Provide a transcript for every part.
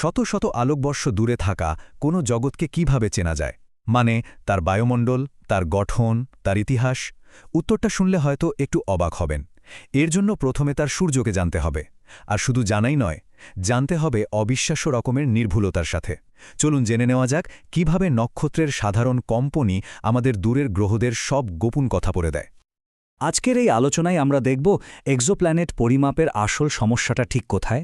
শত শত আলোকবর্ষ দূরে থাকা কোনো জগৎকে কিভাবে চেনা যায়, মানে তার বায়ুমণ্ডল, তার গঠন, তার ইতিহাস? উত্তরটা শুনলে হয়তো একটু অবাক হবেন। এর জন্য প্রথমে তার সূর্যকে জানতে হবে, আর শুধু জানাই নয়, জানতে হবে অবিশ্বাস্য রকমের নির্ভুলতার সাথে। চলুন জেনে নেওয়া যাক কিভাবে নক্ষত্রের সাধারণ কম্পনই আমাদের দূরের গ্রহদের সব গোপন কথা বলে দেয়। আজকের এই আলোচনায় আমরা দেখব এক্সোপ্ল্যানেট পরিমাপের আসল সমস্যাটা ঠিক কোথায়,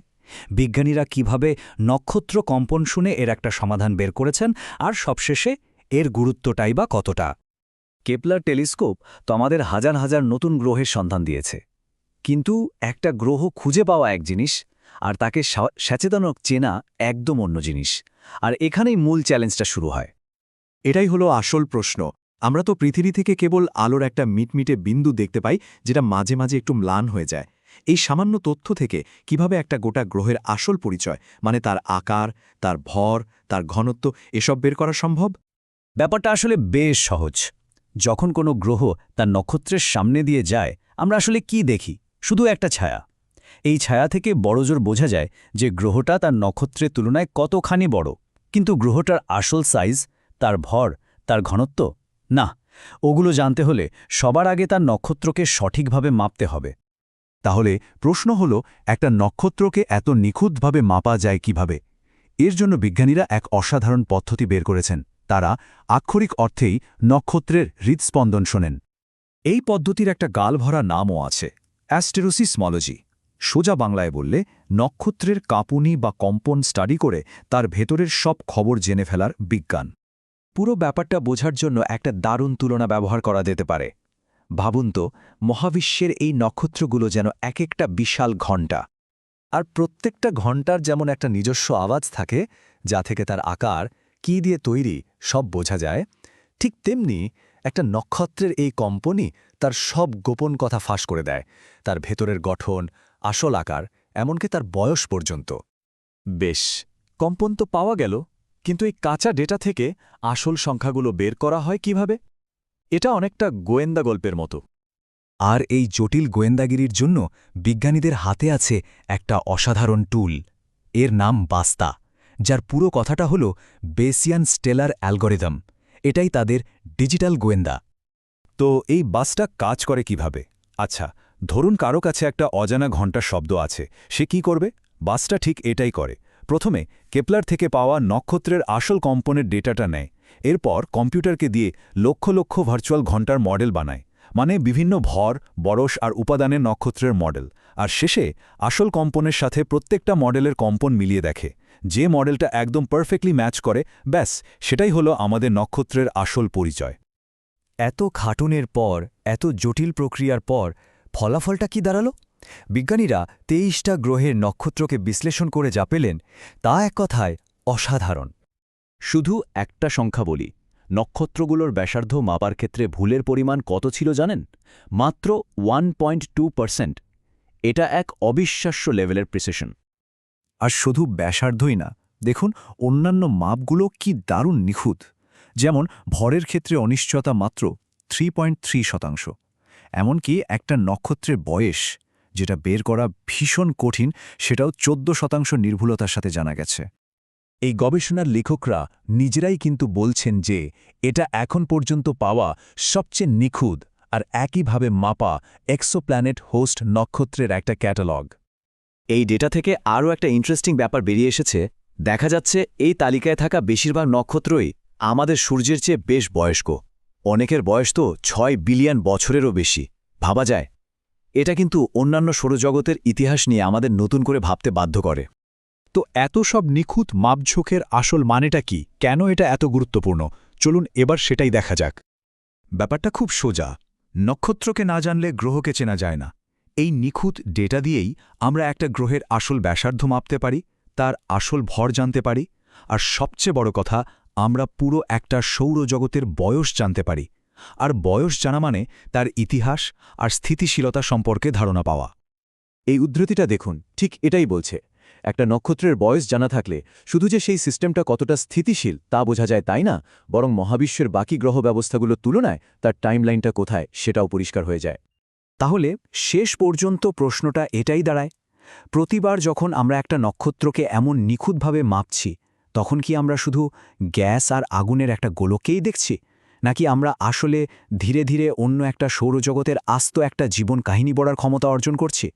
বিজ্ঞানীরা কিভাবে নক্ষত্র কম্পন শুনে এর একটা সমাধান বের করেছেন, আর সবশেষে এর গুরুত্বটাই বা কতটা। কেপলার টেলিস্কোপ তো আমাদের হাজার হাজার নতুন গ্রহের সন্ধান দিয়েছে, কিন্তু একটা গ্রহ খুঁজে পাওয়া এক জিনিস, আর তাকে সচেতনক চেনা একদম অন্য জিনিস। আর এখানেই মূল চ্যালেঞ্জটা শুরু হয়। এটাই হলো আসল প্রশ্ন। আমরা তো পৃথিবী থেকে কেবল আলোর একটা মিটমিটে বিন্দু দেখতে পাই, যেটা মাঝে মাঝে একটু ম্লান হয়ে যায়। এই সামান্য তথ্য থেকে কিভাবে একটা গোটা গ্রহের আসল পরিচয়, মানে তার আকার, তার ভর, তার ঘনত্ব, এসব বের করা সম্ভব? ব্যাপারটা আসলে বেশ সহজ। যখন কোনো গ্রহ তার নক্ষত্রের সামনে দিয়ে যায়, আমরা আসলে কি দেখি? শুধু একটা ছায়া। এই ছায়া থেকে বড়জোর বোঝা যায় যে গ্রহটা তার নক্ষত্রের তুলনায় কতখানি বড়। কিন্তু গ্রহটার আসল সাইজ, তার ভর, তার ঘনত্ব, না, ওগুলো জানতে হলে সবার আগে তার নক্ষত্রকে সঠিকভাবে মাপতে হবে। তাহলে প্রশ্ন হলো, একটা নক্ষত্রকে এত নিখুঁতভাবে মাপা যায় কিভাবে? এর জন্য বিজ্ঞানীরা এক অসাধারণ পদ্ধতি বের করেছেন। তারা আক্ষরিক অর্থেই নক্ষত্রের হৃদস্পন্দন শোনেন। এই পদ্ধতির একটা গালভরা নামও আছে, অ্যাস্টেরোসিসমোলজি। সোজা বাংলায় বললে নক্ষত্রের কাঁপুনি বা কম্পন স্টাডি করে তার ভেতরের সব খবর জেনে ফেলার বিজ্ঞান। পুরো ব্যাপারটা বোঝার জন্য একটা দারুণ তুলনা ব্যবহার করা যেতে পারে। ভাবুন তো, মহাবিশ্বের এই নক্ষত্রগুলো যেন এক একটা বিশাল ঘণ্টা, আর প্রত্যেকটা ঘণ্টার যেমন একটা নিজস্ব আওয়াজ থাকে, যা থেকে তার আকার, কী দিয়ে তৈরি, সব বোঝা যায়। ঠিক তেমনি একটা নক্ষত্রের এই কম্পনই তার সব গোপন কথা ফাঁস করে দেয়, তার ভেতরের গঠন, আসল আকার, এমনকি তার বয়স পর্যন্ত। বেশ, কম্পন তো পাওয়া গেল, কিন্তু এই কাঁচা ডেটা থেকে আসল সংখ্যাগুলো বের করা হয় কিভাবে? এটা অনেকটা গোয়েন্দা গল্পের মতো। আর এই জটিল গোয়েন্দাগিরির জন্য বিজ্ঞানীদের হাতে আছে একটা অসাধারণ টুল। এর নাম বাস্তা, যার পুরো কথাটা হল বেসিয়ান স্টেলার অ্যালগরিদম। এটাই তাদের ডিজিটাল গোয়েন্দা। তো এই বাসটা কাজ করে কিভাবে? আচ্ছা, ধরুন কারো কাছে একটা অজানা ঘণ্টার শব্দ আছে, সে কি করবে? বাসটা ঠিক এটাই করে। প্রথমে কেপলার থেকে পাওয়া নক্ষত্রের আসল কম্পনের ডেটাটা নেয়, এরপর কম্পিউটারকে দিয়ে লক্ষ লক্ষ ভার্চুয়াল ঘণ্টার মডেল বানায়, মানে বিভিন্ন ভর, বরস আর উপাদানের নক্ষত্রের মডেল। আর শেষে আসল কম্পনের সাথে প্রত্যেকটা মডেলের কম্পন মিলিয়ে দেখে। যে মডেলটা একদম পারফেক্টলি ম্যাচ করে, ব্যাস, সেটাই হলো আমাদের নক্ষত্রের আসল পরিচয়। এত খাটুনের পর, এত জটিল প্রক্রিয়ার পর ফলাফলটা কি দাঁড়ালো? বিজ্ঞানীরা ২৩টা গ্রহের নক্ষত্রকে বিশ্লেষণ করে যা পেলেন, তা এক কথায় অসাধারণ। শুধু একটা সংখ্যা বলি, নক্ষত্রগুলোর ব্যাসার্ধ মাপার ক্ষেত্রে ভুলের পরিমাণ কত ছিল জানেন? মাত্র 1.2%। এটা এক অবিশ্বাস্য লেভেলের প্রিসিশন। আর শুধু ব্যাসার্ধই না, দেখুন অন্যান্য মাপগুলো কি দারুণ নিখুঁত। যেমন ভরের ক্ষেত্রে অনিশ্চয়তা মাত্র 3.3%। এমনকি একটা নক্ষত্রের বয়স, যেটা বের করা ভীষণ কঠিন, সেটাও 14% নির্ভুলতার সাথে জানা গেছে। এই গবেষণার লেখকরা নিজেরাই কিন্তু বলছেন যে এটা এখন পর্যন্ত পাওয়া সবচেয়ে নিখুঁত আর একইভাবে মাপা এক্সোপ্ল্যানেট হোস্ট নক্ষত্রের একটা ক্যাটালগ। এই ডেটা থেকে আরও একটা ইন্টারেস্টিং ব্যাপার বেরিয়ে এসেছে। দেখা যাচ্ছে এই তালিকায় থাকা বেশিরভাগ নক্ষত্রই আমাদের সূর্যের চেয়ে বেশ বয়স্ক। অনেকের বয়স তো 6 বিলিয়ন বছরেরও বেশি। ভাবা যায়? এটা কিন্তু অন্যান্য সৌরজগতের ইতিহাস নিয়ে আমাদের নতুন করে ভাবতে বাধ্য করে। তো এত সব নিখুঁত মাপঝোঁকের আসল মানেটা কি? কেন এটা এত গুরুত্বপূর্ণ? চলুন এবার সেটাই দেখা যাক। ব্যাপারটা খুব সোজা। নক্ষত্রকে না জানলে গ্রহকে চেনা যায় না। এই নিখুঁত ডেটা দিয়েই আমরা একটা গ্রহের আসল ব্যাসার্ধ মাপতে পারি, তার আসল ভর জানতে পারি, আর সবচেয়ে বড় কথা, আমরা পুরো একটা সৌরজগতের বয়স জানতে পারি। আর বয়স জানা মানে তার ইতিহাস আর স্থিতিশীলতা সম্পর্কে ধারণা পাওয়া। এই উদ্ধৃতিটা দেখুন, ঠিক এটাই বলছে। একটা নক্ষত্রের বয়স জানা থাকলে শুধু যে সেই সিস্টেমটা কতটা স্থিতিশীল তা বোঝা যায় তাই না, বরং মহাবিশ্বের বাকি গ্রহ ব্যবস্থাগুলোর তুলনায় তার টাইমলাইনটা কোথায় সেটাও পরিষ্কার হয়ে যায়। তাহলে শেষ পর্যন্ত প্রশ্নটা এটাই দাঁড়ায়, প্রতিবার যখন আমরা একটা নক্ষত্রকে এমন নিখুঁতভাবে মাপছি তখন কি আমরা শুধু গ্যাস আর আগুনের একটা গোলককেই দেখছি, নাকি আমরা আসলে ধীরে ধীরে অন্য একটা সৌরজগতের আস্ত একটা জীবন কাহিনী পড়ার ক্ষমতা অর্জন করছি?